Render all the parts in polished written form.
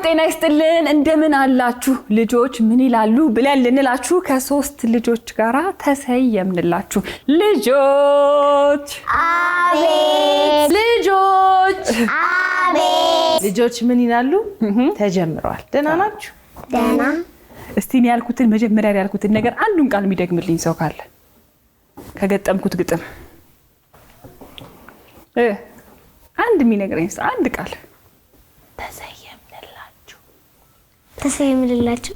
ጤና ይስጥልን እንደምን አላችሁ ልጆች ምን ይላሉ ብለን ልንላችሁ ከሶስት ልጆች ጋራ ተሰየምንላችሁ ልጆች አቤት ልጆች አቤት ልጆች ምን ይላሉ ተጀምሯል ደህና ናችሁ ደህና እስቲ እኔ ያልኩትን መጀመሪያ ያልኩትን ነገር አንዱን ቃል የሚደግምልኝ ሰው ካለ ከገጠምኩት ግጥም አንድ የሚነግረኝ አንድ ቃል ተሰየምንላችሁ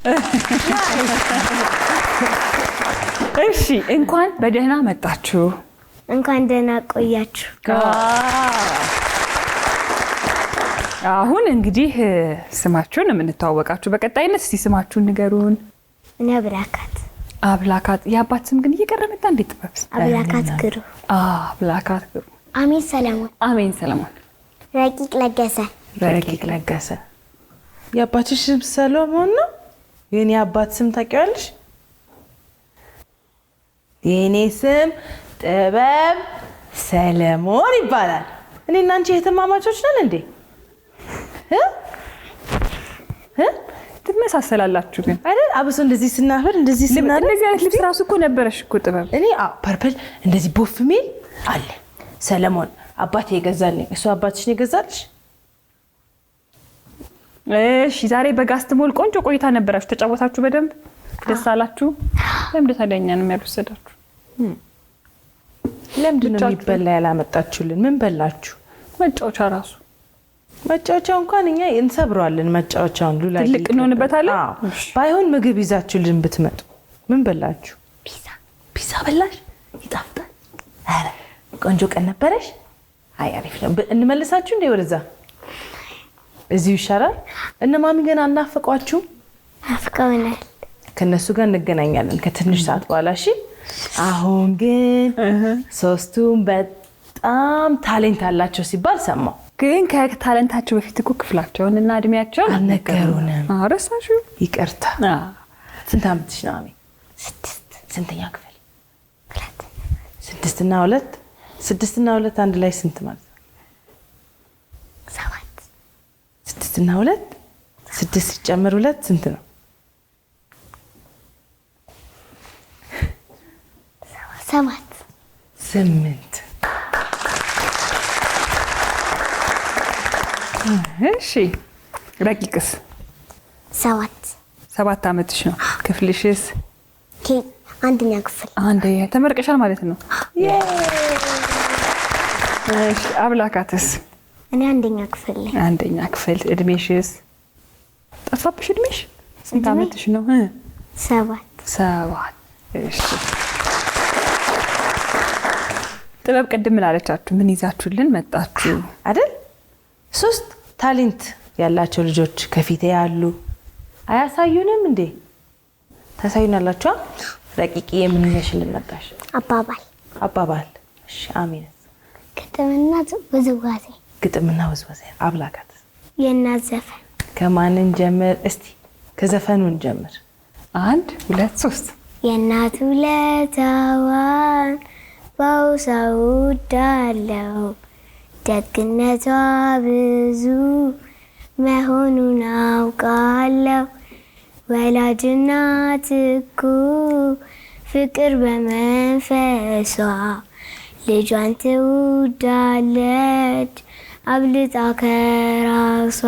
እሺ እንኳን በደህና መጣችሁ እንኳን ደህና ቆያችሁ አሁን እንግዲህ ስማችሁን የምንተዋወቃችሁ በቀጣይነት እስቲ ስማችሁን ንገሩን እኔ አብላካት የአባት ስም ግን እየቀረመጣ እንዴት ጥበብስ አብላካት ግሩ አብላካት ግሩ አሜን ሰለሞን ረቂቅ ለገሰ የአባትሽ ስም ሰሎሞን ነው የኔ አባት ስም ታውቂዋለሽ የኔ ስም ጥበብ ሰለሞን ይባላል እኔና አንቺ እህትማማቾች ነን እንዴ ትመሳሰላላችሁ ግን አይደል አብሶ እንደዚህ ስናፈር እንደዚህ ስናደርግ እንደዚህ አይነት ልብስ ራሱ እኮ ነበረሽ እኮ ጥበብ እኔ ፐርፕል እንደዚህ ቦፍ ሚል አለ ሰለሞን አባቴ ይገዛልኝ እሱ አባትሽ ነው ይገዛልሽ እሺ ዛሬ በጋስትሞል ቆንጆ ቆይታ ነበራችሁ ተጫወታችሁ በደንብ ደስ አላችሁ ለምን ተዳኛን የሚያልወሰዳችሁ ለምንድን ነው የሚበላ ያላመጣችሁልን ምን በላችሁ መጫወቻ ራሱ መጫወቻው እንኳን እኛ እንሰብረዋለን መጫወቻውን ሉላ ትልቅ እንሆንበታለን ባይሆን ምግብ ይዛችሁልን ብትመጡ ምን በላችሁ ፒዛ በላሽ ይጣፍጣል አረ ቆንጆ ቀን ነበረሽ አይ አሪፍ ነው እንመለሳችሁ እንዴ ወደዛ እዚሁ ይሻላል እነ ማሚ ገና አናፈቋችሁ አፍቀውናል ከነሱ ጋር እንገናኛለን ከትንሽ ሰዓት በኋላ እሺ አሁን ግን ሶስቱም በጣም ታሌንት አላቸው ሲባል ሰማው ግን ከታለንታቸው በፊት እኮ ክፍላቸውን እና እድሜያቸውን አልነገሩንም አረሳችሁ ይቅርታ ስንት አመትሽ ነው አሜ 6 ስንተኛ ክፍል 6 እና 2 6 እና 2 አንድ ላይ ስንት ማለት ነው 6 እና 2 6 ሲጨመር 2 ስንት ነው 8 እሺ ረቂቅስ 7 አመትሽ ነው ክፍልሽስ አንደኛ ክፍል ተመርቀሻል ማለት ነው እሺ አብላካትስ እኔ አንደኛ ክፍል እድሜሽስ ጠፋብሽ እድሜሽ ስንት አመትሽ ነው 7 እሺ ጥበብ ቅድም ላለቻችሁ ምን ይዛችሁልን መጣችሁ አይደል 3 ታሌንት ያላቸው ልጆች ከፊቴ ያሉ አያሳዩንም እንዴ ታሳዩናላችሁ ረቂቅ የምን ይዘሽልን መጣሽ አባባል እሺ አሜን ግጥምና ውዝዋዜ አብላካት የእናት ዘፈን ከማንን ጀምር እስቲ ከዘፈኑን ጀምር 1 2 3 የእናት ውለታዋን ባውሳው ዳለው ደግነቷ ብዙ መሆኑን አውቃለሁ ወላጅ እናት እኮ ፍቅር በመንፈሷ ልጇን ትወዳለች አብልጣ ከራሷ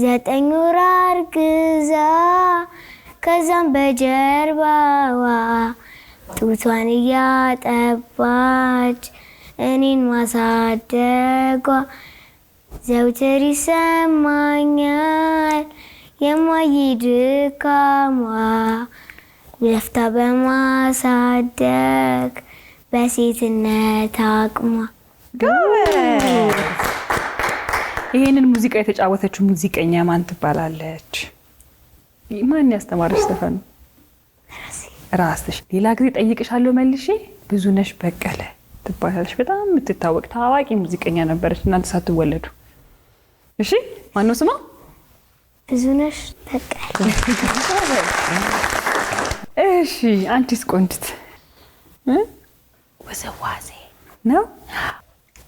9 ወር አርግዛ ከዛም በጀርባዋ ጡቷን እያጠባች እኔን ማሳደጓ ዘውትር ይሰማኛል የማይድካሟ ለፍታ በማሳደግ በሴትነት አቅሟ ይሄንን ሙዚቃ የተጫወተችው ሙዚቀኛ ማን ትባላለች ማን ያስተማረሽ ዘፈኑ ራስሽ ሌላ ጊዜ ጠይቅሻለሁ መልሼ ብዙነሽ በቀለ ትባላለች በጣም የምትታወቅ ታዋቂ ሙዚቀኛ ነበረች እናንተ ሳትወለዱ እሺ ማን ነው ስሟ ብዙነሽ በቀለ እሺ አንቺስ ቆንጅት ወዘዋዜ ነው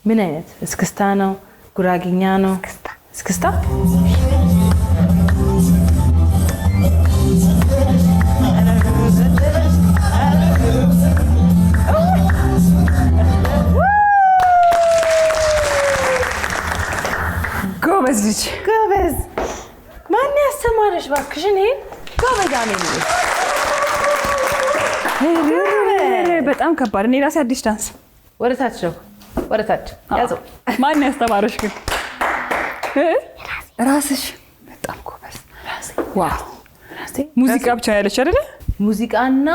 ምን አይነት እስክስታ ነው ጉራግኛ ነው እስክስታ እባክሽን ይሄን ጎበዝ አሜንዬ። በጣም ከባድ። እኔ ራሴ አዲስ ዳንስ ወደ ታች ነው፣ ወደ ታች ያዘው። ማን ያስተማረሽ ግን? ራስሽ። በጣም ጎበዝ። ዋው። ሙዚቃ ብቻ ያለች አይደለ? ሙዚቃና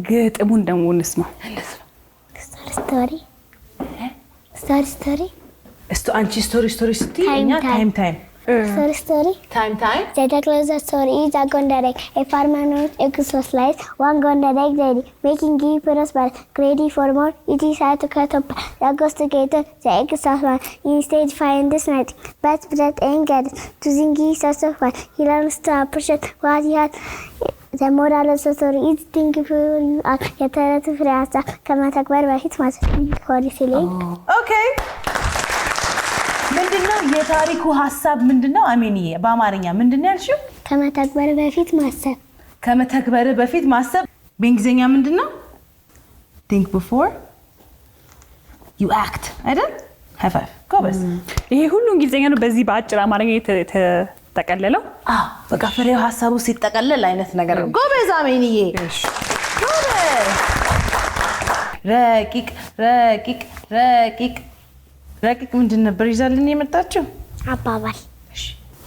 ግጥሙን ደግሞ እንስማው። ስቶሪ አንቺ ስቶሪ ስትይ እኛ ታይም story. ታይም Santa Claus the story is a gondarek. A farmer knows a Christmas lights. One gondarek ready, making give prosper. Ready for more, it is hard to cut up. The goes together, the egg is of one. Instead, find this night. But bread ain't get it. To sing is also fun. He learns to appreciate what he has. The moral of the story is think for you are. የተረቱ ፍሬ ሀሳብ ከመተግበር በፊት ማሰብ ሲለኝ ኦኬ። ምንድነው የታሪኩ ሀሳብ ምንድነው? አሜንዬ በአማርኛ ምንድነው ያልሽው? ከመተግበር በፊት ማሰብ። ከመተግበር በፊት ማሰብ በእንግሊዝኛ ምንድነው? think before you act አይደል? ሃይ ፋይቭ ጎበዝ። ይሄ ሁሉ እንግሊዝኛ ነው በዚህ በአጭር አማርኛ የተጠቀለለው? አዎ በቃ ፍሬው ሀሳቡ ሲጠቀለል አይነት ነገር ነው። ጎበዝ አሜንዬ ጎበዝ። ረቂቅ ምንድን ነበር ይዛልን የመጣችው? አባባል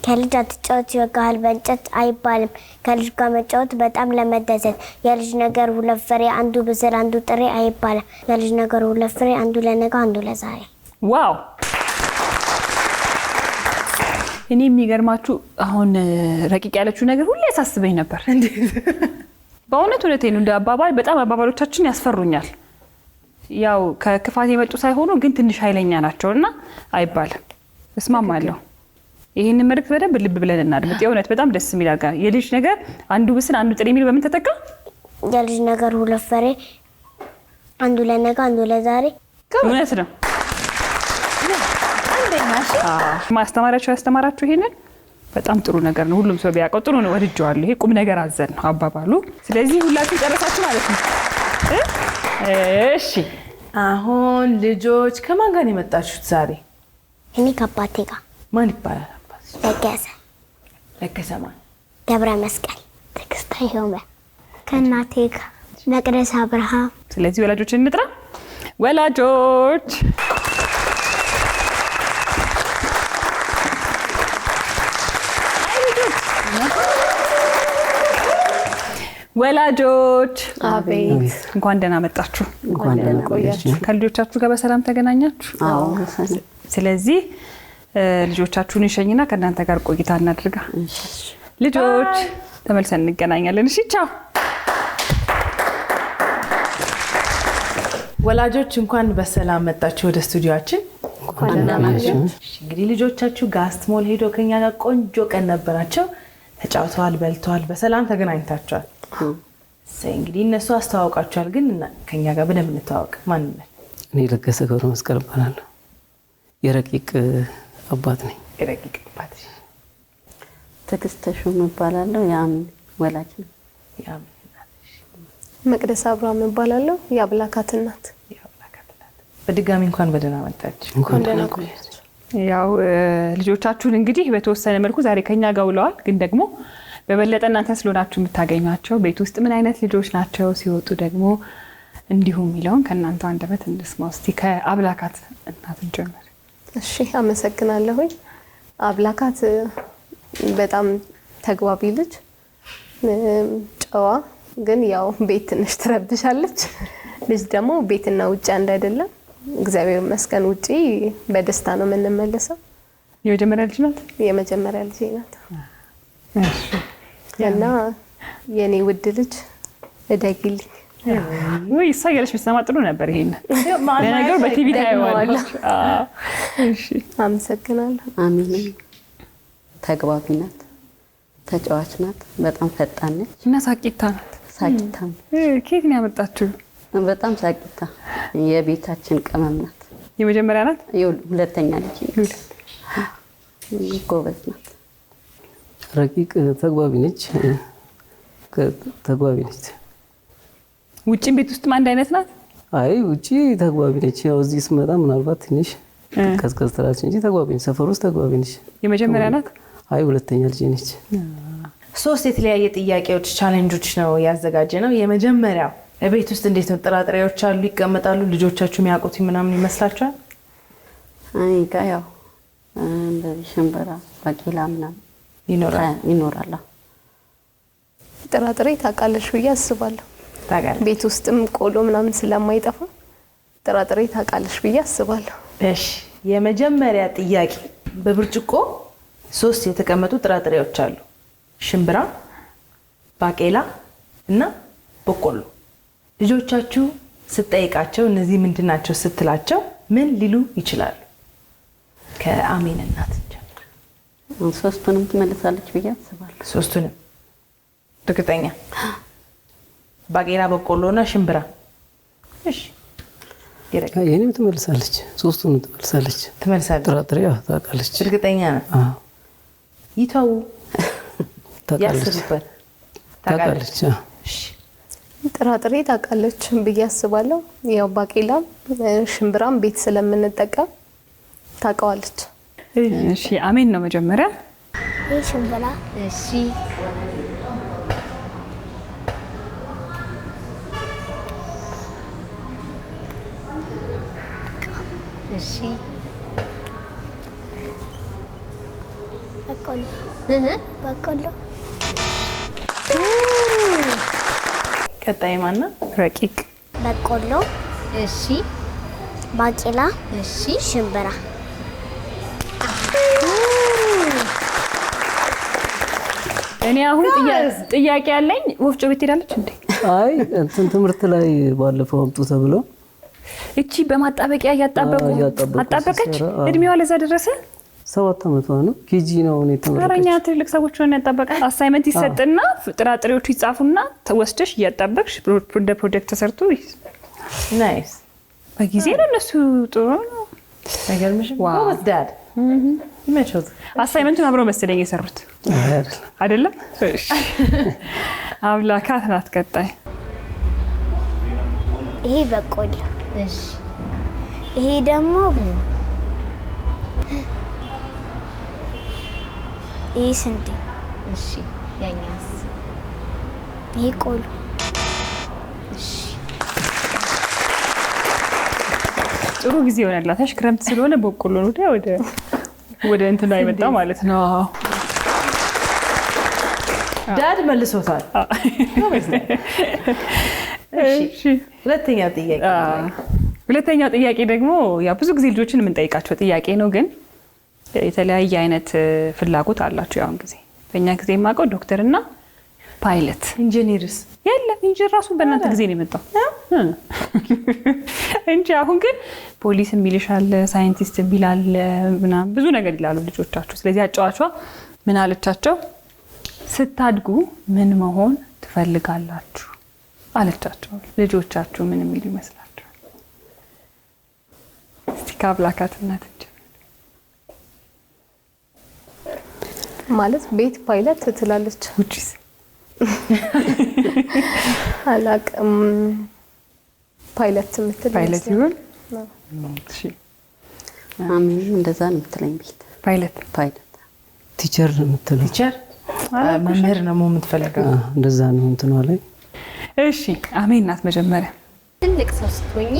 ከልጅ አትጫወት ይወጋሃል በእንጨት አይባልም። ከልጅ ጋር መጫወት በጣም ለመደሰት። የልጅ ነገር ሁለት ፍሬ አንዱ ብስር አንዱ ጥሬ አይባልም። የልጅ ነገር ሁለት ፍሬ አንዱ ለነገ አንዱ ለዛሬ። ዋው። እኔ የሚገርማችሁ አሁን ረቂቅ ያለችው ነገር ሁሌ ያሳስበኝ ነበር። በእውነት እውነቴን ነው። እንደ አባባል በጣም አባባሎቻችን ያስፈሩኛል። ያው ከክፋት የመጡ ሳይሆኑ ግን ትንሽ ኃይለኛ ናቸውና አይባልም። እስማማለሁ። ይሄን መልእክት በደንብ ልብ ብለን እናድምጥ። የእውነት በጣም ደስ የሚል አጋ የልጅ ነገር አንዱ ብስን አንዱ ጥሬ የሚል በምን ተጠቃ? የልጅ ነገር ሁለት ፍሬ አንዱ ለነገ አንዱ ለዛሬ። እውነት ነው። ማስተማሪያቸው ያስተማራችሁ ይሄንን በጣም ጥሩ ነገር ነው። ሁሉም ሰው ቢያውቀው ጥሩ ነው። ወድጄዋለሁ። ይሄ ቁም ነገር አዘል ነው አባባሉ። ስለዚህ ሁላችሁ ጨረሳችሁ ማለት ነው። እሺ አሁን ልጆች ከማን ጋር የመጣችሁት ዛሬ? እኔ ከአባቴ ጋር። ማን ይባላል አባትሽ? ለገሰ ማን? ገብረ መስቀል ትዕግስት ይሆመ። ከእናቴ ጋር መቅደስ አብርሃም። ስለዚህ ወላጆችን እንጥራ። ወላጆች ወላጆች አቤት እንኳን ደህና መጣችሁ። እንኳን ደህና ቆያችሁ። ከልጆቻችሁ ጋር በሰላም ተገናኛችሁ? አዎ። ስለዚህ ልጆቻችሁን ይሸኝና ከእናንተ ጋር ቆይታ እናድርጋ። ልጆች ተመልሰን እንገናኛለን። እሺ ቻው። ወላጆች እንኳን በሰላም መጣችሁ ወደ ስቱዲዮአችን። እንግዲህ ልጆቻችሁ ጋስት ሞል ሄዶ ከኛ ጋር ቆንጆ ቀን ነበራቸው። ተጫውተዋል፣ በልተዋል፣ በሰላም ተገናኝታችኋል። እንግዲህ እነሱ አስተዋውቃችኋል፣ ግን ከኛ ጋር በደንብ እንተዋወቅ። ማን ነው? እኔ ለገሰ ገብረ መስቀል እባላለሁ። የረቂቅ አባት ነኝ። የረቂቅ አባት። ትዕግስት ተሾመ እባላለሁ። የአሜን ወላጅ ነኝ። የአሜን መቅደስ አብርሃም እባላለሁ። የአብላካት እናት። በድጋሚ እንኳን በደህና መጣችሁ። እንኳን ደህና ቆያችሁ። ያው ልጆቻችሁን እንግዲህ በተወሰነ መልኩ ዛሬ ከኛ ጋር ውለዋል፣ ግን ደግሞ በበለጠ እናንተ ስለሆናችሁ የምታገኟቸው ቤት ውስጥ ምን አይነት ልጆች ናቸው፣ ሲወጡ ደግሞ እንዲሁም የሚለውን ከእናንተ አንደበት እንስማ። እስቲ ከአብላካት እናት እንጀምር። እሺ፣ አመሰግናለሁኝ። አብላካት በጣም ተግባቢ ልጅ፣ ጨዋ፣ ግን ያው ቤት ትንሽ ትረብሻለች። ልጅ ደግሞ ቤትና ውጭ አንድ አይደለም። እግዚአብሔር ይመስገን ውጪ በደስታ ነው የምንመለሰው። የመጀመሪያ ልጅ ናት። የመጀመሪያ ልጅ ናት። እና የኔ ውድ ልጅ እደግልኝ። ወይ እሷ እያለች ብትሰማ ጥሩ ነበር። ይሄን ለነገሩ በቲቪ ታየዋለች። እሺ አመሰግናለሁ። አሜን። ተግባቢ ናት፣ ተጫዋች ናት፣ በጣም ፈጣን ነች እና ሳቂታ ናት። ሳቂታ ከየት ነው ያመጣችው? በጣም ሳቂታ የቤታችን ቅመም ናት። የመጀመሪያ ናት። ሁለተኛ ልጅ ጎበዝ ናት። ረቂቅ ተግባቢ ነች። ውጭም ቤት ውስጥም አንድ አይነት ናት። አይ ውጪ ተግባቢ ነች። ያው እዚህ ስመጣ ምናልባት ትንሽ ቀዝቀዝ ትላለች እንጂ ተግባቢ ነች። ሰፈር ውስጥ ተግባቢ ነች። የመጀመሪያ ናት? አይ ሁለተኛ ልጅ ነች። 3 የተለያየ ጥያቄዎች ቻሌንጆች ነው ያዘጋጀ ነው። የመጀመሪያው ቤት ውስጥ እንዴት ነው ጥራጥሬዎች አሉ ይቀመጣሉ? ልጆቻችሁ የሚያውቁት ምናምን ይመስላችኋል? እኔ ጋ ያው እንደዚህ ሽምብራ፣ ባቄላ ምናምን ይኖራል። ጥራጥሬ ታውቃለሽ ብዬ አስባለሁ። ታውቃለች። ቤት ውስጥም ቆሎ ምናምን ስለማይጠፋ ጥራጥሬ ታውቃለሽ ብዬ አስባለሁ። እሺ የመጀመሪያ ጥያቄ በብርጭቆ 3 የተቀመጡ ጥራጥሬዎች አሉ። ሽምብራ፣ ባቄላ እና በቆሎ። ልጆቻችሁ ስትጠይቃቸው እነዚህ ምንድን ናቸው ስትላቸው ምን ሊሉ ይችላሉ? ከአሜን እናት ጀምር። 3ቱንም ትመልሳለች ብዬ አስባለሁ። 3ቱንም እርግጠኛ? ባቄላ፣ በቆሎ እና ሽምብራ። እሺ የኔም ትመልሳለች። 3ቱንም ትመልሳለች። ጥራጥሬ ታውቃለች። እርግጠኛ ነው? ይተው ታውቃለች። ታውቃለች። ጥራጥሬ ታውቃለች ብዬ አስባለሁ። ያው ባቄላም ሽምብራም ቤት ስለምንጠቀም ታውቃለች። እሺ አሜን ነው መጀመሪያ። ይህ ሽምብራ። እሺ እሺ በቆሎ በቆሎ። ቀጣይ ማና? ረቂቅ። በቆሎ፣ እሺ ባቄላ፣ እሺ ሽምብራ። እኔ አሁን ጥያቄ ያለኝ ወፍጮ ቤት ሄዳለች እንዴ? አይ እንትን ትምህርት ላይ ባለፈው አምጡ ተብሎ እቺ በማጣበቂያ እያጣበቁ አጣበቀች። እድሜዋ ለዛ ደረሰ። 7 ዓመቷ ነው። ኬጂ ነው እኔ ተመረቀች። አራኛ ትልቅ ሰዎች ሆነ ያጣበቃል። አሳይመንት ይሰጥና ጥራጥሬዎቹ ይጻፉና ተወስደሽ እያጣበቅሽ እንደ ፕሮጀክት ተሰርቶ ናይስ። በጊዜ ለነሱ ጥሩ ነው። አይገርምሽም? ጎበዝ ዳድ። ይመችዎት። አሳይመንቱን አብረው መሰለኝ የሰሩት አይደለም? እሺ አብላካት ናት። ቀጣይ ይሄ በቆሎ። እሺ ይሄ ደግሞ ይሄ ስንዴ። እሺ ያኛስ? ይሄ ቆሎ። እሺ ጥሩ ጊዜ ይሆናላታሽ። ክረምት ስለሆነ በቆሎ ነው ወደ እንትና አይመጣ ማለት ነው። ዳድ መልሶታል። እሺ ሁለተኛው ጥያቄ። ሁለተኛው ጥያቄ ደግሞ ያው ብዙ ጊዜ ልጆችን የምንጠይቃቸው ጥያቄ ነው፣ ግን የተለያየ አይነት ፍላጎት አላቸው። ያውን ጊዜ በእኛ ጊዜ የማውቀው ዶክተርና ፓይለት። ኢንጂነርስ የለም። ኢንጂነር ራሱ በእናንተ ጊዜ ነው የመጣው እንጂ አሁን ግን ፖሊስ የሚልሻል፣ ሳይንቲስት የሚላል ምናምን ብዙ ነገር ይላሉ ልጆቻችሁ። ስለዚህ አጫዋቿ ምን አለቻቸው? ስታድጉ ምን መሆን ትፈልጋላችሁ አለቻቸው። ልጆቻችሁ ምን የሚሉ ይመስላችኋል? እስቲ ከአብላካት እናት ማለት ቤት ፓይለት ትላለች። ውጪስ? አላቅም። ፓይለት የምትል ፓይለት ይሁን። እሺ አሜን እንደዛ ነው የምትለኝ ቤት። ፓይለት ቲቸር ነው የምትለው። ቲቸር መምህር ነው የምትፈልገው። እንደዛ ነው እንትኗ ላይ። እሺ አሜን ናት መጀመሪያ። ትልቅ ሰው ስትሆኚ፣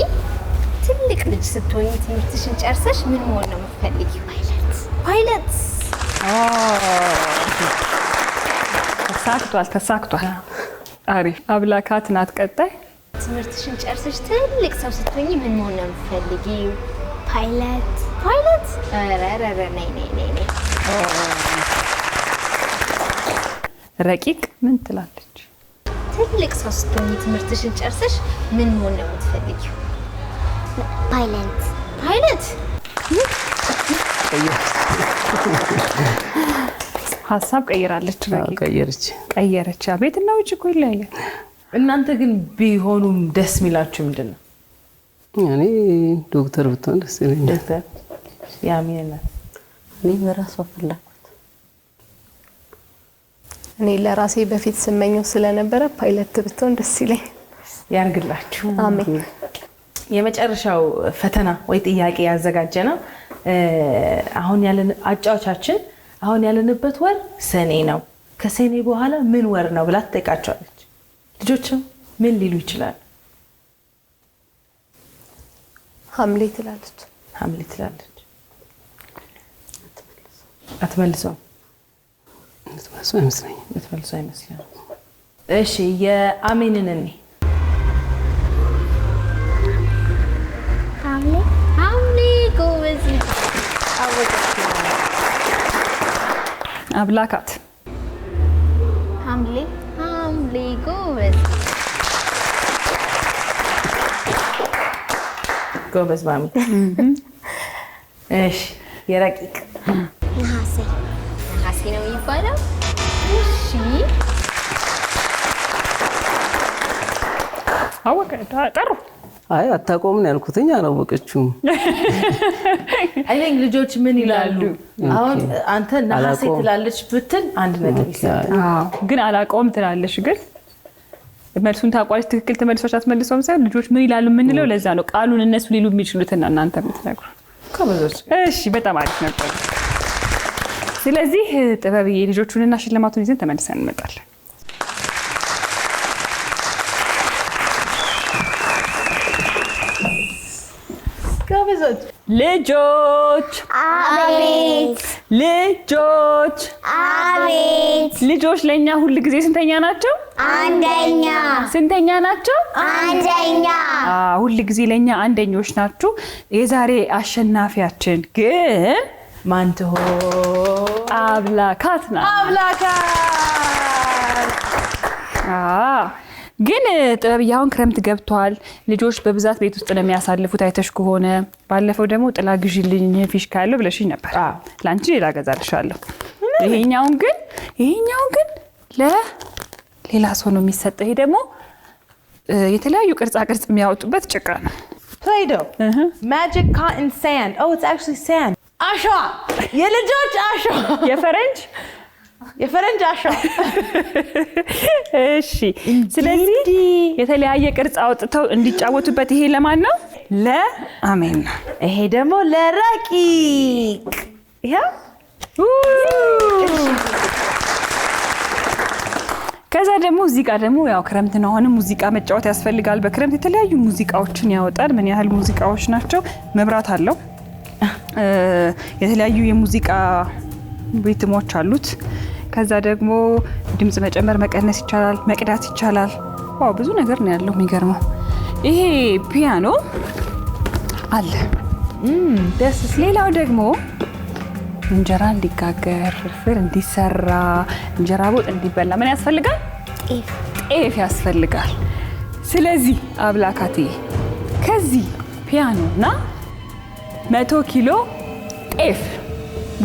ትልቅ ልጅ ስትሆኚ ትምህርትሽን ጨርሰሽ ምን መሆን ነው የምትፈልጊው? ፓይለት። ተሳክቷል። አሪፍ። አብላካት ናት ቀጣይ። ትምህርትሽን ጨርሰሽ ትልቅ ሰው ስትሆኚ ምን መሆን ነው የምትፈልጊው? ፓይለት። ኧረ ነይ። ረቂቅ ምን ትላለች? ትልቅ ሰው ስትሆኚ ትምህርትሽን ጨርሰሽ ምን መሆን ነው የምትፈልጊው? ፓይለት። ሀሳብ ቀይራለች። ቀየረች። ቤትና ውጭ እኮ ይለያያል። እናንተ ግን ቢሆኑም ደስ የሚላችሁ ምንድን ነው? እኔ ዶክተር ብትሆን ደስ ይለኛል። ዶክተር ያሚና እኔ በራሷ ፍላጎት እኔ ለራሴ በፊት ስመኘው ስለነበረ ፓይለት ብትሆን ደስ ይለኝ። ያርግላችሁ። አሜን። የመጨረሻው ፈተና ወይ ጥያቄ ያዘጋጀ ነው። አሁን ያለንበት ወር ሰኔ ነው። ከሰኔ በኋላ ምን ወር ነው ብላ ትጠይቃቸዋለች። ልጆችም ምን ሊሉ ይችላሉ? ሐምሌ ትላለች። ሐምሌ ትላለች። አትመልሰው አይመስለኝም። እሺ የአሜንን እኔ ሐምሌ ጎበዝ አብላካት ሐምሌ ጎበዝ ጎበዝ ማሚ። እሺ የረቂቅ ነሐሴ ነው የሚባለው። እሺ አወቀ ጠሩ። አይ አታቆምን ያልኩትኝ አላወቀችውም። አይ ልጆች ምን ይላሉ? አሁን አንተ ነሐሴ ትላለች ብትል አንድ ነገር ይሰጣል። ግን አላውቀውም ትላለች። ግን መልሱን ታውቋለች። ትክክል ተመልሶች አትመልሰውም ሳይሆን ልጆች ምን ይላሉ የምንለው ለዛ ነው። ቃሉን እነሱ ሊሉ የሚችሉትና እናንተ የምትነግሩ። እሺ በጣም አሪፍ ነበር። ስለዚህ ጥበብዬ ልጆቹንና ሽልማቱን ይዘን ተመልሰን እንመጣለን። ልጆች አቤት ልጆች አቤት ልጆች ለእኛ ሁል ጊዜ ስንተኛ ናቸው? አንደኛ ስንተኛ ናቸው? አንደኛ ሁል ጊዜ ለእኛ አንደኞች ናችሁ። የዛሬ አሸናፊያችን ግን ማን ትሆን? አብላካት ናት። ግን ጥበብዬ አሁን ክረምት ገብቷል። ልጆች በብዛት ቤት ውስጥ ነው የሚያሳልፉት። አይተሽ ከሆነ ባለፈው ደግሞ ጥላ ግዢልኝ ፊሽካ ያለው ብለሽኝ ነበር። ለአንቺ ሌላ ገዛልሻለሁ። ይሄኛውን ግን ለሌላ ሰው ነው የሚሰጠው። ይሄ ደግሞ የተለያዩ ቅርጻ ቅርጽ የሚያወጡበት ጭቃ ነው። Play-Doh. Magic cotton sand. Oh, it's actually sand. አሸዋ፣ የልጆች አሸዋ፣ የፈረንጅ አሸዋ። እሺ፣ ስለዚህ የተለያየ ቅርጽ አውጥተው እንዲጫወቱበት። ይሄ ለማን ነው? ለአሜን ነው። ይሄ ደግሞ ለረቂቅ። ከዛ ደግሞ እዚህ ጋር ደግሞ ያው ክረምት ነው። አሁንም ሙዚቃ መጫወት ያስፈልጋል። በክረምት የተለያዩ ሙዚቃዎችን ያወጣል። ምን ያህል ሙዚቃዎች ናቸው? መብራት አለው። የተለያዩ የሙዚቃ ሪትሞች አሉት። ከዛ ደግሞ ድምጽ መጨመር መቀነስ ይቻላል፣ መቅዳት ይቻላል። ዋው ብዙ ነገር ነው ያለው። የሚገርመው ይሄ ፒያኖ አለ። ሌላው ደግሞ እንጀራ እንዲጋገር፣ ፍርፍር እንዲሰራ፣ እንጀራ ቦጥ እንዲበላ ምን ያስፈልጋል? ጤፍ ያስፈልጋል። ስለዚህ አብላካትዬ ከዚህ ፒያኖና 100 ኪሎ ጤፍ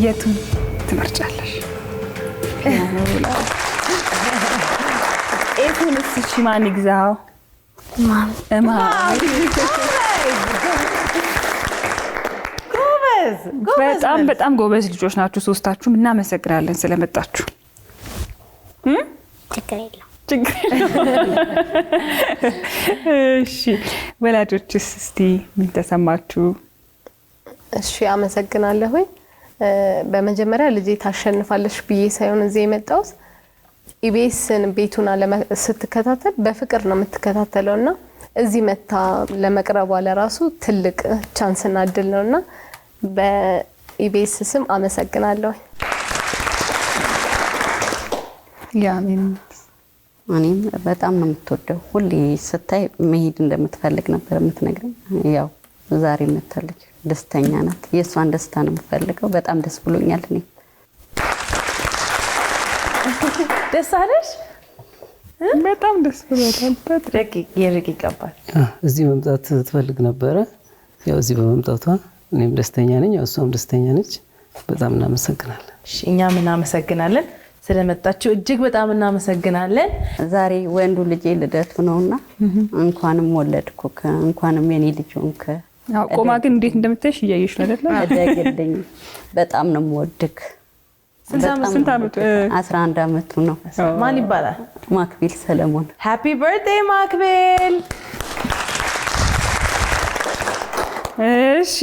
የቱን ትመርጫለሽ? ፒያኖ ብላ ጤፉን እስኪ ማን ይግዛው? በጣም ጎበዝ ልጆች ናችሁ ሶስታችሁም። እናመሰግናለን ስለመጣችሁ። ችግር የለውም። እሺ ወላጆችስ እስቲ ምን ተሰማችሁ? እሺ አመሰግናለሁ። በመጀመሪያ ልጄ ታሸንፋለሽ ብዬ ሳይሆን እዚህ የመጣሁት ኢቢኤስን ቤቱን ስትከታተል በፍቅር ነው የምትከታተለውና እዚህ መታ ለመቅረቧ ለራሱ ትልቅ ቻንስና እድል ነውና በኢቢኤስ ስም አመሰግናለሁ። እኔም በጣም ነው የምትወደው። ሁሌ ስታይ መሄድ እንደምትፈልግ ነበር የምትነግረኝ። ያው ዛሬ መታለች፣ ደስተኛ ናት። የእሷን ደስታ ነው የምፈልገው። በጣም ደስ ብሎኛል። እኔ ደስ አለሽ? በጣም ደስ ብሎታል። የረቂቅ አባት እዚህ መምጣት ትፈልግ ነበረ። ያው እዚህ በመምጣቷ እኔም ደስተኛ ነኝ፣ እሷም ደስተኛ ነች። በጣም እናመሰግናለን። እኛም እናመሰግናለን ስለመጣችሁ፣ እጅግ በጣም እናመሰግናለን። ዛሬ ወንዱ ልጄ ልደቱ ነውና እንኳንም ወለድኩ፣ እንኳንም የኔ ልጅ ሆንክ። ቆማ ግን እንዴት እንደምታይሽ እያየሽ ነው አይደል? አደግልኝ። በጣም ነው የምወድክ። ስንት ዓመቱ? 11 ዓመቱ ነው። ማን ይባላል? ማክቤል ሰለሞን። ሃፒ በርዝዴይ ማክቤል። እሺ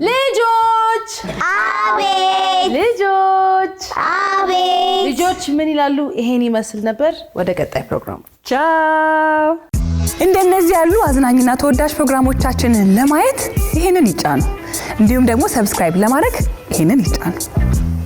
ልጆች አቤት ልጆች አቤት ልጆች ምን ይላሉ? ይሄን ይመስል ነበር። ወደ ቀጣይ ፕሮግራም ቻው። እንደነዚህ ያሉ አዝናኝና ተወዳጅ ፕሮግራሞቻችንን ለማየት ይሄንን ይጫኑ። እንዲሁም ደግሞ ሰብስክራይብ ለማድረግ ይሄንን ይጫኑ።